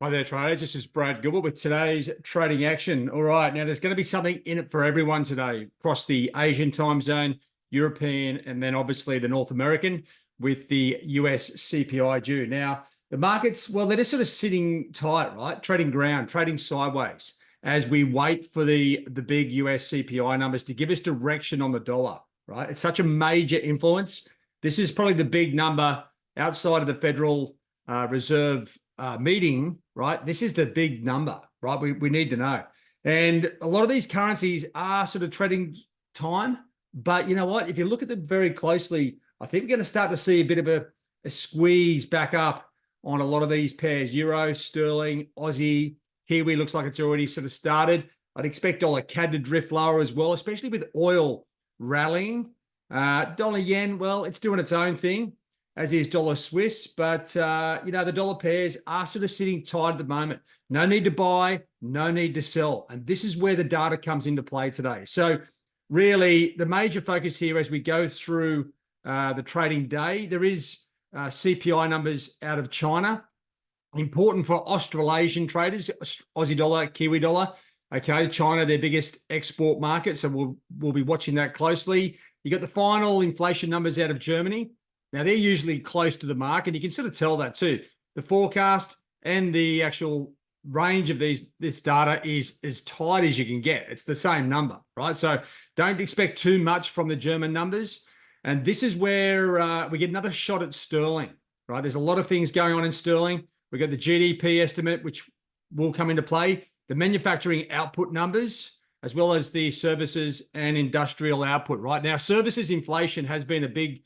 Hi there, traders. This is Brad Gilbert with today's trading action. All right, now there's going to be something in it for everyone today across the Asian time zone, European, and then obviously the North American with the US CPI due. Now, the markets, well, they're just sort of sitting tight, right? Trading ground, trading sideways as we wait for the big US CPI numbers to give us direction on the dollar, right? It's such a major influence. This is probably the big number outside of the Federal Reserve meeting, right? This is the big number, right? We need to know. And a lot of these currencies are sort of trading time, but you know what? If you look at them very closely, I think we're going to start to see a bit of a squeeze back up on a lot of these pairs. Euro, sterling, Aussie, Kiwi looks like it's already sort of started. I'd expect dollar CAD to drift lower as well, especially with oil rallying. Dollar yen, well, it's doing its own thing, as is dollar Swiss, but the dollar pairs are sort of sitting tight at the moment. No need to buy, no need to sell. And this is where the data comes into play today. So really the major focus here as we go through the trading day, there is CPI numbers out of China, important for Australasian traders, Aussie dollar, Kiwi dollar. Okay, China, their biggest export market. So we'll be watching that closely. You got the final inflation numbers out of Germany. Now, they're usually close to the mark, and you can sort of tell that too. The forecast and the actual range of this data is as tight as you can get. It's the same number, right? So don't expect too much from the German numbers. And this is where we get another shot at sterling, right? There's a lot of things going on in sterling. We've got the GDP estimate, which will come into play, the manufacturing output numbers, as well as the services and industrial output, right? Now, services inflation has been a big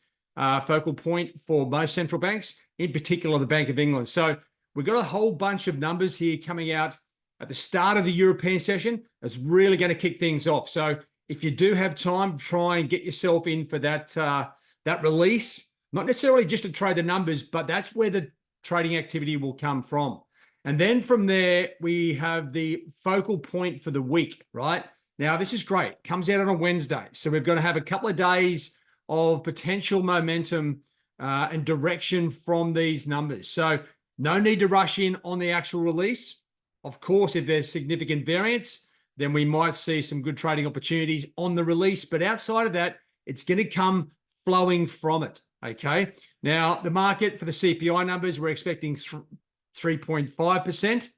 focal point for most central banks, in particular the Bank of England. So we've got a whole bunch of numbers here coming out at the start of the European session. That's really going to kick things off. So if you do have time, try and get yourself in for that release. Not necessarily just to trade the numbers, but that's where the trading activity will come from. And then from there, we have the focal point for the week, right? Now, this is great. It comes out on a Wednesday. So we're going to have a couple of days of potential momentum and direction from these numbers. So no need to rush in on the actual release. Of course, if there's significant variance, then we might see some good trading opportunities on the release. But outside of that, it's going to come flowing from it, okay? Now, the market for the CPI numbers, we're expecting 3.5%,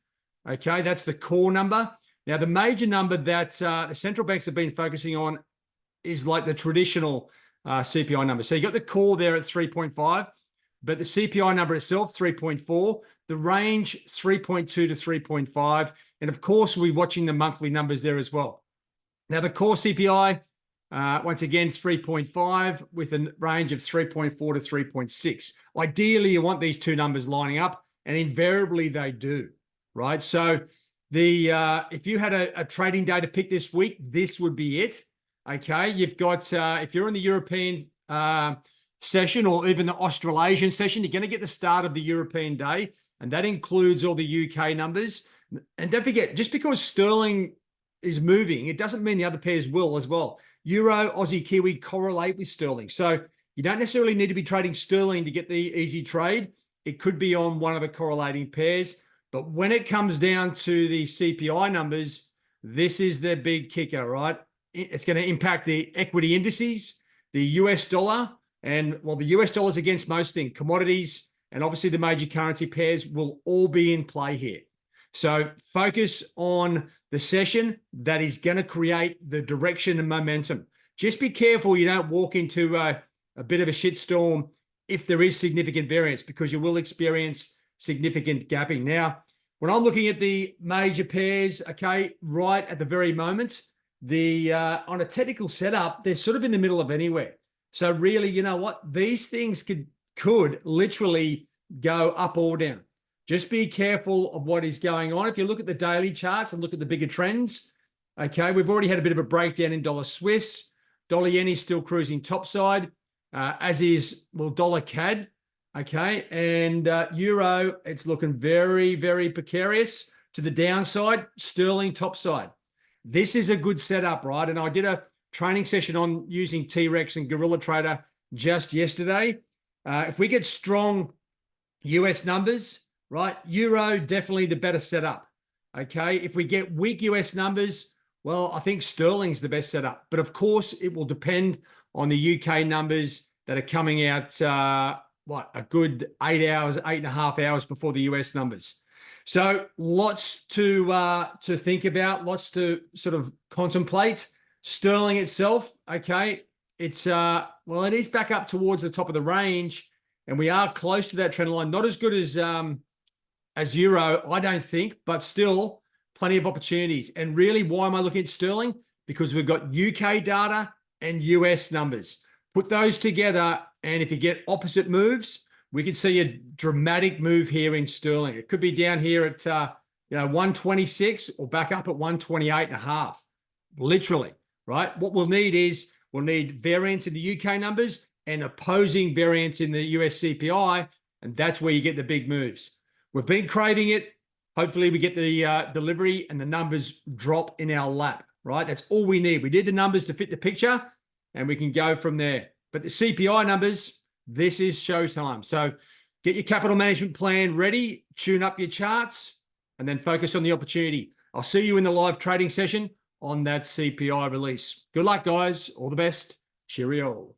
okay? That's the core number. Now, the major number that the central banks have been focusing on is like the traditional CPI number. So you got the core there at 3.5, but the CPI number itself, 3.4, the range 3.2 to 3.5. And of course, we're watching the monthly numbers there as well. Now the core CPI, once again, 3.5 with a range of 3.4 to 3.6. Ideally, you want these two numbers lining up, and invariably they do, right? So if you had a trading day to pick this week, this would be it. Okay, you've got, if you're in the European session or even the Australasian session, you're going to get the start of the European day, and that includes all the UK numbers. And don't forget, just because sterling is moving, it doesn't mean the other pairs will as well. Euro, Aussie, Kiwi correlate with sterling. So you don't necessarily need to be trading sterling to get the easy trade. It could be on one of the correlating pairs. But when it comes down to the CPI numbers, this is the big kicker, right? It's going to impact the equity indices, the US dollar, and well, the US dollar is against most things, commodities, and obviously the major currency pairs will all be in play here. So focus on the session that is going to create the direction and momentum. Just be careful you don't walk into a bit of a shitstorm if there is significant variance, because you will experience significant gapping. Now, when I'm looking at the major pairs, okay, right at the very moment, on a technical setup, they're sort of in the middle of anywhere. So really, you know what? These things could literally go up or down. Just be careful of what is going on. If you look at the daily charts and look at the bigger trends, okay, we've already had a bit of a breakdown in dollar Swiss. Dollar yen is still cruising topside, as is, well, dollar CAD, okay? And euro, it's looking very, very precarious to the downside. Sterling topside. This is a good setup, right? And I did a training session on using T-Rex and Gorilla Trader just yesterday. If we get strong US numbers, right? Euro, definitely the better setup. Okay. If we get weak US numbers, well, I think sterling's the best setup. But of course, it will depend on the UK numbers that are coming out, a good 8 hours, 8.5 hours before the US numbers. So lots to think about, lots to sort of contemplate. Sterling itself, okay, it's well, it is back up towards the top of the range, and we are close to that trend line. Not as good as euro, I don't think, but still plenty of opportunities. And really, why am I looking at sterling? Because we've got UK data and US numbers. Put those together, and if you get opposite moves, we could see a dramatic move here in sterling. It could be down here at 126 or back up at 128.5, literally, right? What we'll need variance in the UK numbers and opposing variance in the US CPI, and that's where you get the big moves. We've been craving it. Hopefully we get the delivery and the numbers drop in our lap, right? That's all we need. We need the numbers to fit the picture, and we can go from there. But the CPI numbers, this is showtime. So get your capital management plan ready, tune up your charts, and then focus on the opportunity. I'll see you in the live trading session on that CPI release. Good luck, guys. All the best. Cheerio.